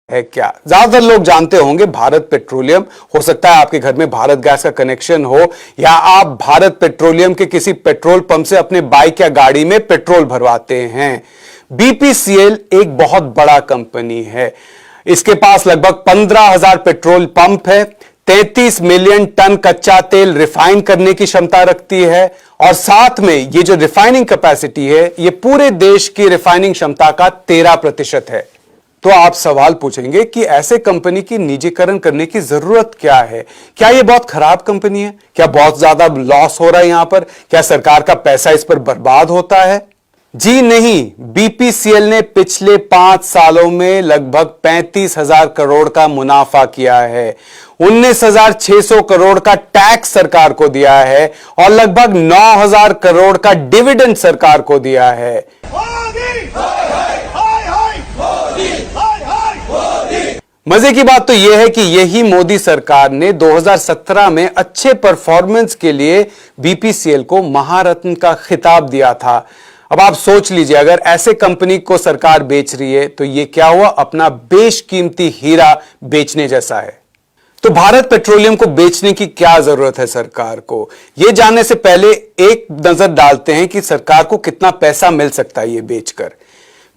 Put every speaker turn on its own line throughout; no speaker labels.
है क्या? ज्यादातर लोग जानते होंगे भारत पेट्रोलियम। हो सकता है आपके घर में भारत गैस का कनेक्शन हो या आप भारत पेट्रोलियम के किसी पेट्रोल पंप से अपने बाइक या गाड़ी में पेट्रोल भरवाते हैं। बीपीसीएल एक बहुत बड़ा कंपनी है। इसके पास लगभग 15,000 पेट्रोल पंप है, 33 मिलियन टन कच्चा तेल रिफाइन करने की क्षमता रखती है और साथ में ये जो रिफाइनिंग कैपेसिटी है ये पूरे देश की रिफाइनिंग क्षमता का 13% है। तो आप सवाल पूछेंगे कि ऐसे कंपनी की निजीकरण करने की जरूरत क्या है? क्या यह बहुत खराब कंपनी है? क्या बहुत ज्यादा लॉस हो रहा है यहां पर? क्या सरकार का पैसा इस पर बर्बाद होता है? जी नहीं, बीपीसीएल ने पिछले 5 सालों में लगभग 35,000 करोड़ का मुनाफा किया है, 19,600 करोड़ का टैक्स सरकार को दिया है और लगभग 9,000 करोड़ का डिविडेंड सरकार को दिया है। मजे की बात तो यह है कि यही मोदी सरकार ने 2017 में अच्छे परफॉर्मेंस के लिए बीपीसीएल को महारत्न का खिताब दिया था। अब आप सोच लीजिए, अगर ऐसे कंपनी को सरकार बेच रही है तो यह क्या हुआ? अपना बेशकीमती हीरा बेचने जैसा है। तो भारत पेट्रोलियम को बेचने की क्या जरूरत है सरकार को? यह जानने से पहले एक नजर डालते हैं कि सरकार को कितना पैसा मिल सकता है यह बेचकर।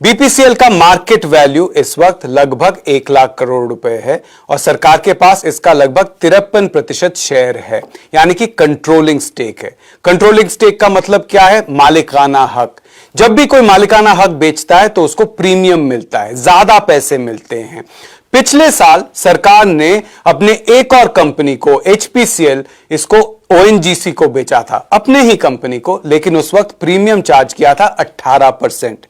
बीपीसीएल का मार्केट वैल्यू इस वक्त लगभग 1 लाख करोड़ रुपए है और सरकार के पास इसका लगभग 53% शेयर है, यानी कि कंट्रोलिंग स्टेक है। कंट्रोलिंग स्टेक का मतलब क्या है? मालिकाना हक। जब भी कोई मालिकाना हक बेचता है तो उसको प्रीमियम मिलता है, ज्यादा पैसे मिलते हैं। पिछले साल सरकार ने अपने एक और कंपनी को एचपीसीएल, इसको ओएनजीसी को बेचा था, अपने ही कंपनी को, लेकिन उस वक्त प्रीमियम चार्ज किया था 18%।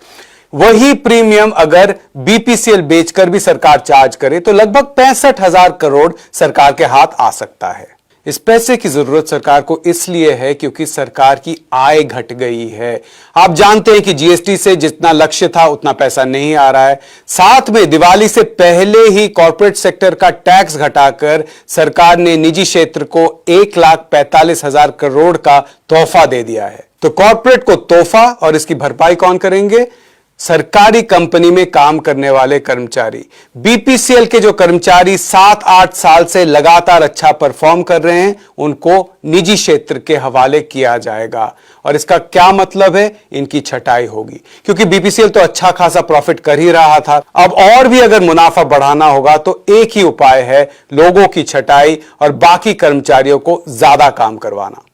वही प्रीमियम अगर बीपीसीएल बेचकर भी सरकार चार्ज करे तो लगभग 65,000 करोड़ सरकार के हाथ आ सकता है। इस पैसे की जरूरत सरकार को इसलिए है क्योंकि सरकार की आय घट गई है। आप जानते हैं कि जीएसटी से जितना लक्ष्य था उतना पैसा नहीं आ रहा है। साथ में दिवाली से पहले ही कॉर्पोरेट सेक्टर का टैक्स घटाकर सरकार ने निजी क्षेत्र को 1,45,000 करोड़ का तोहफा दे दिया है। तो कॉर्पोरेट को तोहफा और इसकी भरपाई कौन करेंगे? सरकारी कंपनी में काम करने वाले कर्मचारी। बीपीसीएल के जो कर्मचारी 7-8 साल से लगातार अच्छा परफॉर्म कर रहे हैं उनको निजी क्षेत्र के हवाले किया जाएगा। और इसका क्या मतलब है? इनकी छटाई होगी, क्योंकि बीपीसीएल तो अच्छा खासा प्रॉफिट कर ही रहा था। अब और भी अगर मुनाफा बढ़ाना होगा तो एक ही उपाय है, लोगों की छटाई और बाकी कर्मचारियों को ज्यादा काम करवाना।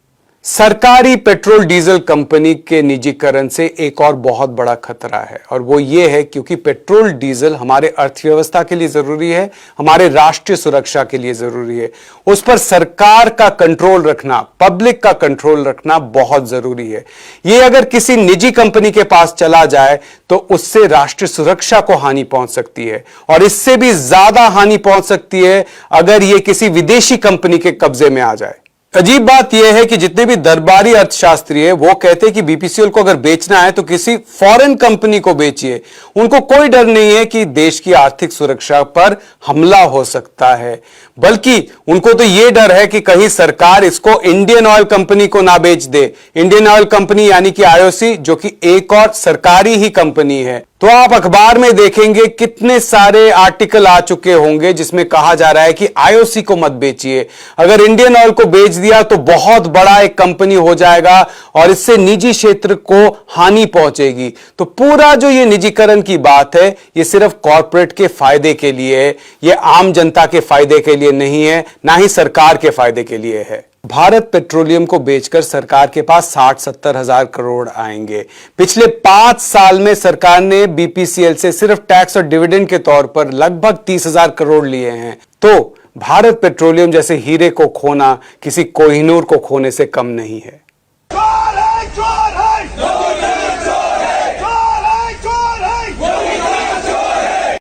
सरकारी पेट्रोल डीजल कंपनी के निजीकरण से एक और बहुत बड़ा खतरा है और वो ये है क्योंकि पेट्रोल डीजल हमारे अर्थव्यवस्था के लिए जरूरी है, हमारे राष्ट्रीय सुरक्षा के लिए जरूरी है। उस पर सरकार का कंट्रोल रखना, पब्लिक का कंट्रोल रखना बहुत जरूरी है। ये अगर किसी निजी कंपनी के पास चला जाए तो उससे राष्ट्रीय सुरक्षा को हानि पहुंच सकती है और इससे भी ज्यादा हानि पहुंच सकती है अगर ये किसी विदेशी कंपनी के कब्जे में आ जाए। अजीब बात यह है कि जितने भी दरबारी अर्थशास्त्री है वो कहते हैं कि बीपीसीएल को अगर बेचना है तो किसी फॉरेन कंपनी को बेचिए। उनको कोई डर नहीं है कि देश की आर्थिक सुरक्षा पर हमला हो सकता है, बल्कि उनको तो यह डर है कि कहीं सरकार इसको इंडियन ऑयल कंपनी को ना बेच दे। इंडियन ऑयल कंपनी यानी कि आईओसी, जो कि एक और सरकारी ही कंपनी है। तो आप अखबार में देखेंगे कितने सारे आर्टिकल आ चुके होंगे जिसमें कहा जा रहा है कि आईओसी को मत बेचिए, अगर इंडियन ऑयल को बेच दिया तो बहुत बड़ा एक कंपनी हो जाएगा और इससे निजी क्षेत्र को हानि पहुंचेगी। तो पूरा जो ये निजीकरण की बात है ये सिर्फ कॉर्पोरेट के फायदे के लिए है, ये आम जनता के फायदे के लिए नहीं है, ना ही सरकार के फायदे के लिए है। भारत पेट्रोलियम को बेचकर सरकार के पास 60-70 हजार करोड़ आएंगे। पिछले 5 साल में सरकार ने बीपीसीएल से सिर्फ टैक्स और डिविडेंड के तौर पर लगभग 30,000 करोड़ लिए हैं। तो भारत पेट्रोलियम जैसे हीरे को खोना किसी कोहिनूर को खोने से कम नहीं है।